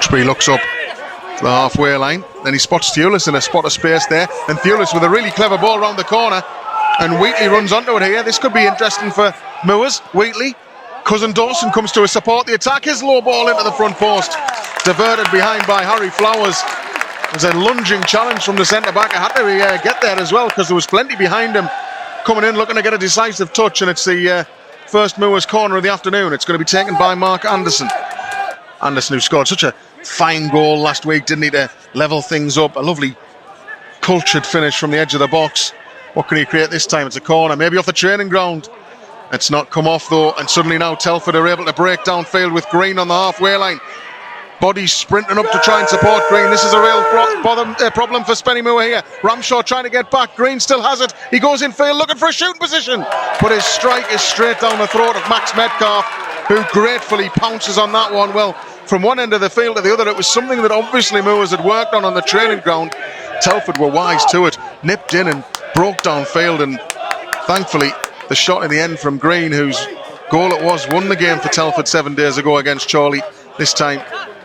Duxbury looks up to the halfway line. Then he spots Thewlis in a spot of space there. And Thewlis with a really clever ball round the corner. And Wheatley runs onto it here. This could be interesting for Moors. Wheatley. Cousin Dawson comes to support the attack. His low ball into the front post. Diverted behind by Harry Flowers. There's a lunging challenge from the centre-back. I had to get there as well because there was plenty behind him coming in looking to get a decisive touch. And it's the first Moors corner of the afternoon. It's going to be taken by Mark Anderson. Anderson, who scored such a fine goal last week, didn't he, to level things up. A lovely cultured finish from the edge of the box. What can he create this time? It's a corner, maybe off the training ground. It's not come off though, and suddenly now Telford are able to break downfield with Green on the halfway line. Bodies sprinting up to try and support Green. This is a real problem for Spennymoor here. Ramshaw trying to get back. Green still has it. He goes in field looking for a shooting position. But his strike is straight down the throat of Max Metcalf, who gratefully pounces on that one. Well, from one end of the field to the other, it was something that obviously Moors had worked on the training ground. Telford were wise to it. Nipped in and broke downfield. And thankfully, the shot in the end from Green, whose goal it was, won the game for Telford 7 days ago against Chorley. This time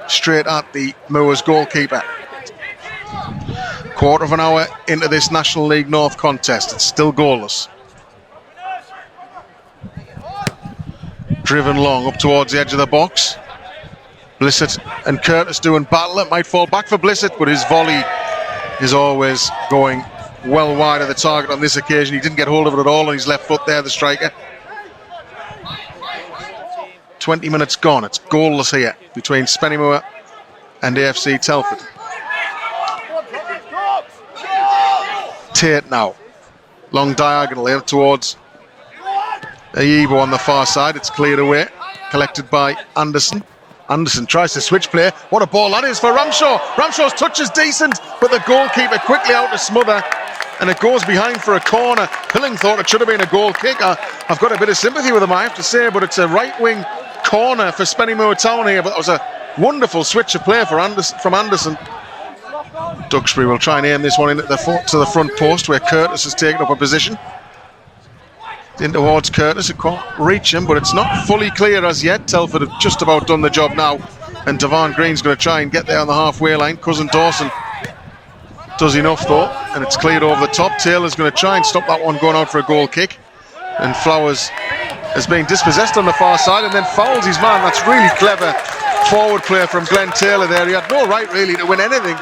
straight at the Moors goalkeeper. Quarter of an hour into this National League North contest. It's still goalless. Driven long up towards the edge of the box. Blissett and Curtis doing battle. It might fall back for Blissett, but his volley is always going well wide of the target on this occasion. He didn't get hold of it at all on his left foot there, the striker. 20 minutes gone. It's goalless here between Spennymoor and AFC Telford. Tate now. Long diagonal here towards Ayibo on the far side. It's cleared away. Collected by Anderson. Anderson tries to switch play. What a ball that is for Ramshaw. Ramshaw's touch is decent, but the goalkeeper quickly out to smother. And it goes behind for a corner. Pilling thought it should have been a goal kick. I've got a bit of sympathy with him, I have to say, but it's a right-wing corner for Spennymoor Town here. But that was a wonderful switch of play from Anderson. Duxbury will try and aim this one in at the to the front post, where Curtis has taken up a position. In towards Curtis, it can't reach him, but it's not fully clear as yet. Telford have just about done the job now, and Devon Green's going to try and get there on the halfway line. Cousin Dawson does enough though, and it's cleared over the top. Taylor's going to try and stop that one going out for a goal kick, and Flowers is being dispossessed on the far side and then fouls his man. That's really clever forward play from Glenn Taylor there. He had no right really to win anything.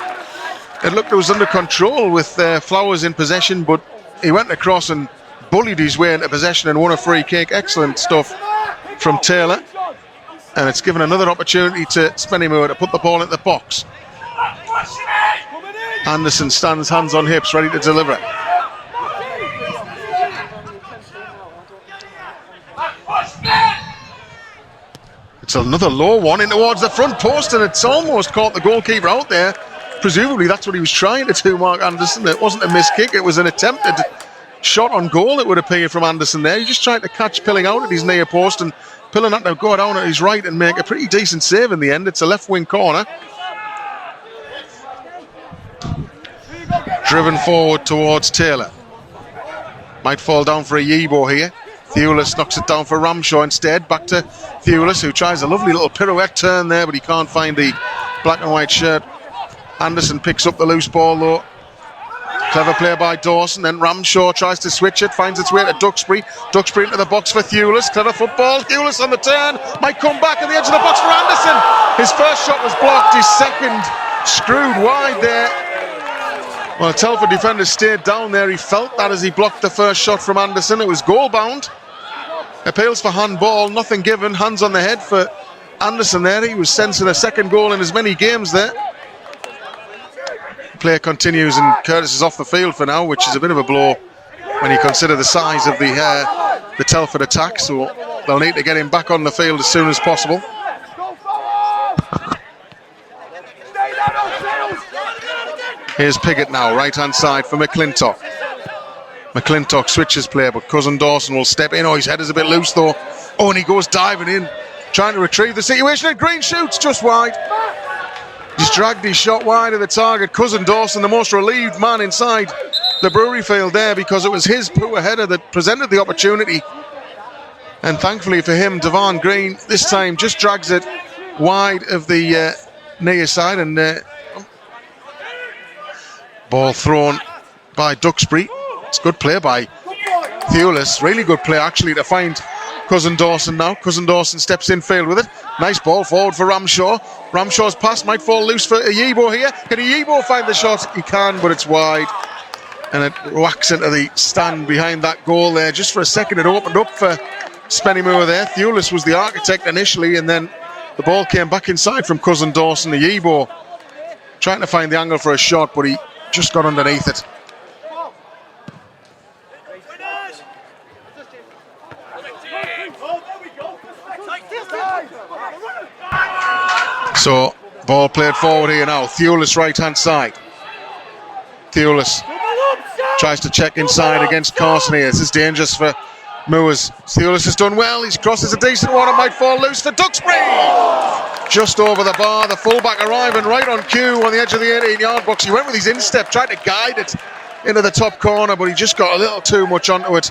It looked it was under control with Flowers in possession, but he went across and bullied his way into possession and won a free kick. Excellent stuff from Taylor, and it's given another opportunity to Spennymoor to put the ball into the box. Anderson stands hands on hips ready to deliver. It's another low one in towards the front post, and it's almost caught the goalkeeper out there. Presumably that's what he was trying to do, Mark Anderson. It wasn't a missed kick, it was an attempted shot on goal, it would appear, from Anderson there. He just tried to catch Pilling out at his near post, and Pilling had to go down at his right and make a pretty decent save in the end. It's a left wing corner. Driven forward towards Taylor. Might fall down for a Yibo here. Thewlis knocks it down for Ramshaw instead. Back to Thewlis, who tries a lovely little pirouette turn there, but he can't find the black and white shirt. Anderson picks up the loose ball though. Clever play by Dawson. Then Ramshaw tries to switch it, finds its way to Duxbury. Duxbury into the box for Thewlis. Clever football. Thewlis on the turn. Might come back at the edge of the box for Anderson. His first shot was blocked. His second screwed wide there. Well, Telford defender stayed down there. He felt that as he blocked the first shot from Anderson. It was goal bound. Appeals for handball. Nothing given. Hands on the head for Anderson there. He was sensing a second goal in as many games there. Play continues, and Curtis is off the field for now, which is a bit of a blow when you consider the size of the Telford attack. So they'll need to get him back on the field as soon as possible. Here's Piggott now, right hand side for McClintock. McClintock switches play, but Cousin Dawson will step in. Oh, his head is a bit loose though. Oh, and he goes diving in, trying to retrieve the situation, and Green shoots just wide. Just dragged his shot wide of the target. Cousin Dawson, the most relieved man inside the Brewery Field there, because it was his poor header that presented the opportunity. And thankfully for him, Devon Green this time just drags it wide of the near side, and ball thrown by Duxbury. It's good play by Thewlis. Really good play, actually, to find Cousin Dawson now. Cousin Dawson steps in field with it. Nice ball forward for Ramshaw. Ramshaw's pass might fall loose for Ayibo here. Can Ayibo find the shot? He can, but it's wide. And it whacks into the stand behind that goal there. Just for a second, it opened up for Spennymoor there. Thewlis was the architect initially, and then the ball came back inside from Cousin Dawson. Ayibo trying to find the angle for a shot, but he just got underneath it. So, ball played forward here now. Thewlis right hand side. Thewlis tries to check inside against Carson here. This is dangerous for Moors. Thewlis has done well. His cross is a decent one. It might fall loose for Duxbury. Just over the bar. The fullback arriving right on cue on the edge of the 18-yard box. He went with his instep, tried to guide it into the top corner, but he just got a little too much onto it,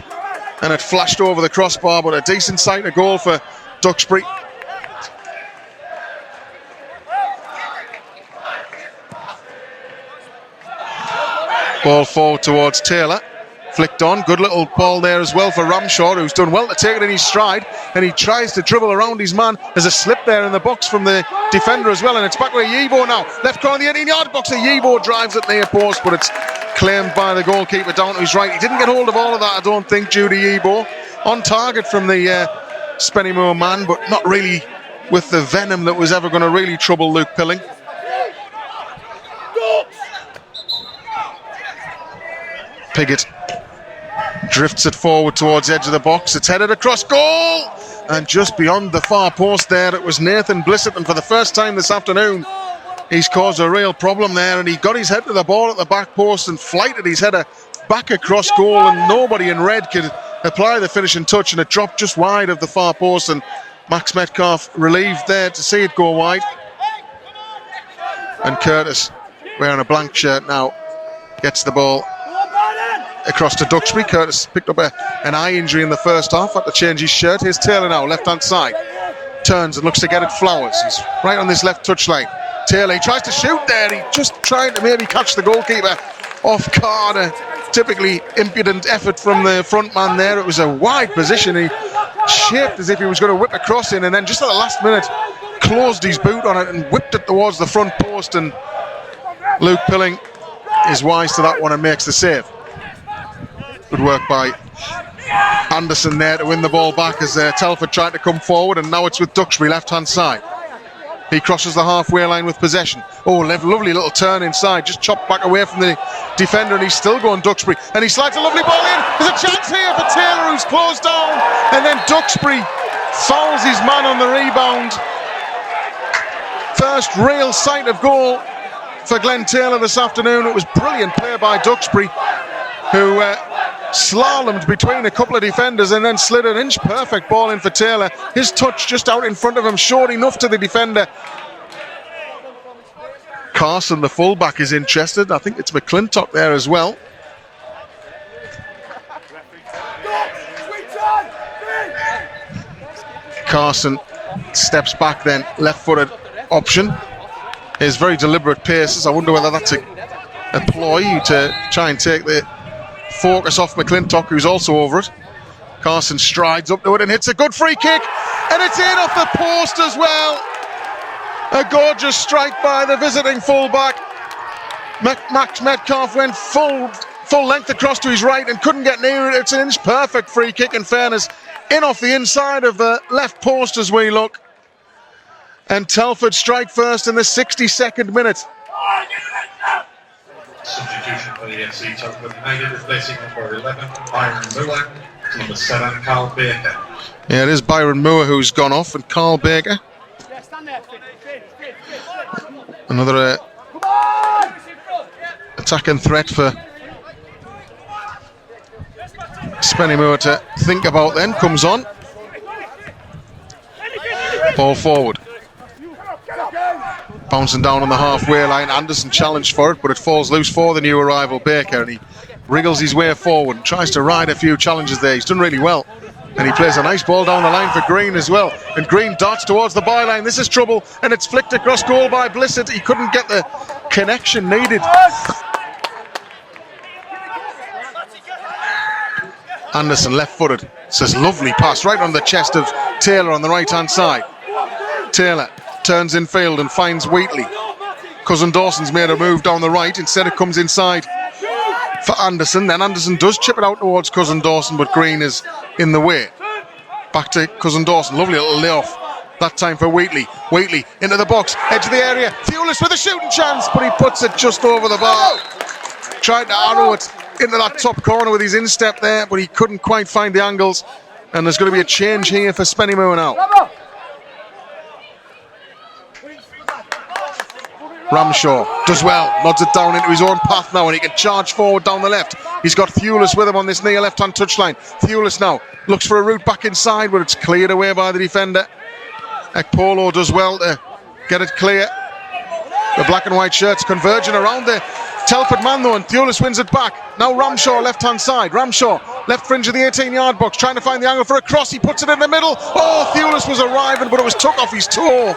and it flashed over the crossbar. But a decent sight of goal for Duxbury. Ball forward towards Taylor. Flicked on. Good little ball there as well for Ramshaw, who's done well to take it in his stride. And he tries to dribble around his man. There's a slip there in the box from the defender as well. And it's back with Ayibo now. Left corner of the 18-yard box. Ayibo drives it near post, but it's claimed by the goalkeeper down to his right. He didn't get hold of all of that, I don't think, Judy Ayibo. On target from the Spennymoor man, but not really with the venom that was ever going to really trouble Luke Pilling. Piggott drifts it forward towards the edge of the box. It's headed across goal, and just beyond the far post there, it was Nathan Blissett, and for the first time this afternoon he's caused a real problem there, and he got his head to the ball at the back post and flighted his header back across goal, and nobody in red could apply the finishing touch, and it dropped just wide of the far post, and Max Metcalf relieved there to see it go wide. And Curtis, wearing a blank shirt now, gets the ball across to Duxbury. Curtis picked up an eye injury in the first half, had to change his shirt. Here's Taylor now, left hand side. Turns and looks to get it Flowers. He's right on this left touchline. Taylor, he tries to shoot there. He just trying to maybe catch the goalkeeper off guard. A typically impudent effort from the front man there. It was a wide position. He shaped as if he was going to whip a cross in, and then just at the last minute closed his boot on it and whipped it towards the front post, and Luke Pilling is wise to that one and makes the save. Good work by Anderson there to win the ball back as Telford tried to come forward, and now it's with Duxbury left hand side. He crosses the halfway line with possession. Oh, lovely little turn inside, just chopped back away from the defender, and he's still going Duxbury, and he slides a lovely ball in. There's a chance here for Taylor, who's closed down, and then Duxbury fouls his man on the rebound. First real sight of goal for Glenn Taylor this afternoon. It was brilliant play by Duxbury, who slalomed between a couple of defenders and then slid an inch perfect ball in for Taylor. His touch just out in front of him showed enough to the defender. Carson, the fullback, is interested. I think it's McClintock there as well. Carson steps back then, left-footed option. His very deliberate paces. I wonder whether that's a ploy to try and take the focus off McClintock, who's also over it. Carson strides up to it and hits a good free kick, and it's in off the post as well. A gorgeous strike by the visiting fullback. Max Metcalf went full length across to his right and couldn't get near it. It's an inch perfect free kick, in fairness, in off the inside of the left post as we look. And Telford strike first in the 62nd minute. Substitution for the AFC Telford United, replacing number 11, Byron Moore, number 7, Carl Baker. Yeah, it is Byron Moore who's gone off, and Carl Baker. Another attacking threat for Spennymoor to think about then. Comes on. Ball forward. Bouncing down on the halfway line. Anderson challenged for it, but it falls loose for the new arrival Baker, and he wriggles his way forward and tries to ride a few challenges there. He's done really well And he plays a nice ball down the line for Green as well. And Green darts towards the byline. This is trouble. And it's flicked across goal by Blissett. He couldn't get the connection needed. Anderson left-footed. It's this lovely pass right on the chest of Taylor on the right-hand side. Taylor turns in field and finds Wheatley. Cousin Dawson's made a move down the right. Instead it comes inside for Anderson. Then Anderson does chip it out towards Cousin Dawson, but Green is in the way. Back to Cousin Dawson. Lovely little layoff. That time for Wheatley. Wheatley into the box. Edge of the area. Thewlis with a shooting chance, but he puts it just over the bar. Tried to arrow it into that top corner with his instep there, but he couldn't quite find the angles. And there's going to be a change here for Spennymoor now. Ramshaw does well, nods it down into his own path now, and he can charge forward down the left. He's got Thewlis with him on this near left-hand touchline. Thewlis now looks for a route back inside, but it's cleared away by the defender. Ekpolo does well to get it clear. The black and white shirts converging around the Telford man though, and Thewlis wins it back. Now Ramshaw left-hand side. Ramshaw left fringe of the 18-yard box, trying to find the angle for a cross. He puts it in the middle. Oh, Thewlis was arriving, but it was took off his toe.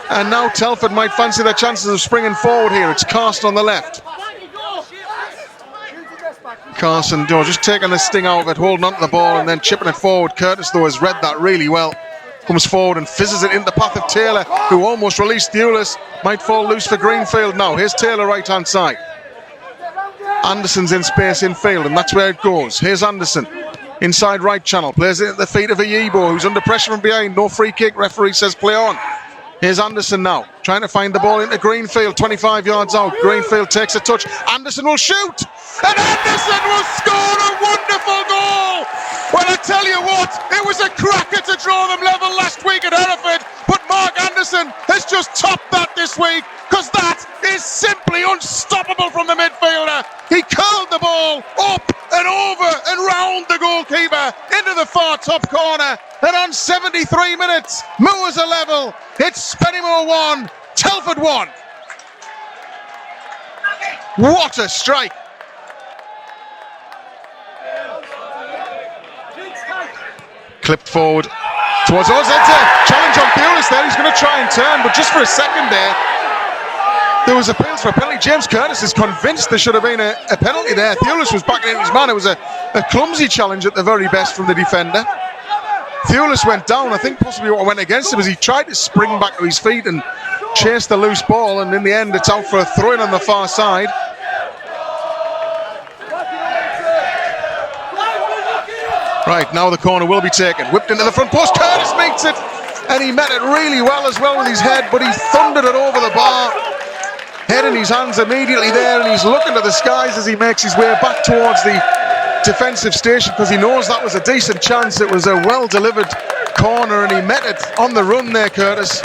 And now Telford might fancy their chances of springing forward here. It's Carson on the left. Carson just taking the sting out of it, holding onto the ball and then chipping it forward. Curtis, though, has read that really well. Comes forward and fizzes it into the path of Taylor, who almost released Thewlis. Might fall loose for Greenfield now. Here's Taylor right-hand side. Anderson's in space in field, and that's where it goes. Here's Anderson. Inside right channel. Plays it at the feet of Ayibo, who's under pressure from behind. No free kick. Referee says play on. Here's Anderson now, trying to find the ball into Greenfield, 25 yards out. Greenfield takes a touch. Anderson will shoot, and Anderson will score a wonderful goal. Well, I tell you what, it was a cracker to draw them level last week at Hereford, but Mark Anderson has just topped that this week, because that is simply unstoppable from the midfielder. He curled the ball up and over and round the goalkeeper into the far top corner, and on 73 minutes, Moors are level. It's Spennymoor 1, Telford 1. What a strike! Clipped forward towards us. That's a challenge on Thewlis there. He's going to try and turn, but just for a second there was appeals for a penalty. James Curtis is convinced there should have been a penalty there. Thewlis was backing into his man. It was a clumsy challenge at the very best from the defender. Thewlis went down. I think possibly what went against him was he tried to spring back to his feet and chase the loose ball, and in the end it's out for a throw-in on the far side. Right, now the corner will be taken. Whipped into the front post. Curtis meets it, and he met it really well as well with his head, but he thundered it over the bar. Head in his hands immediately there, and he's looking to the skies as he makes his way back towards the defensive station, because he knows that was a decent chance. It was a well-delivered corner, and he met it on the run there, Curtis.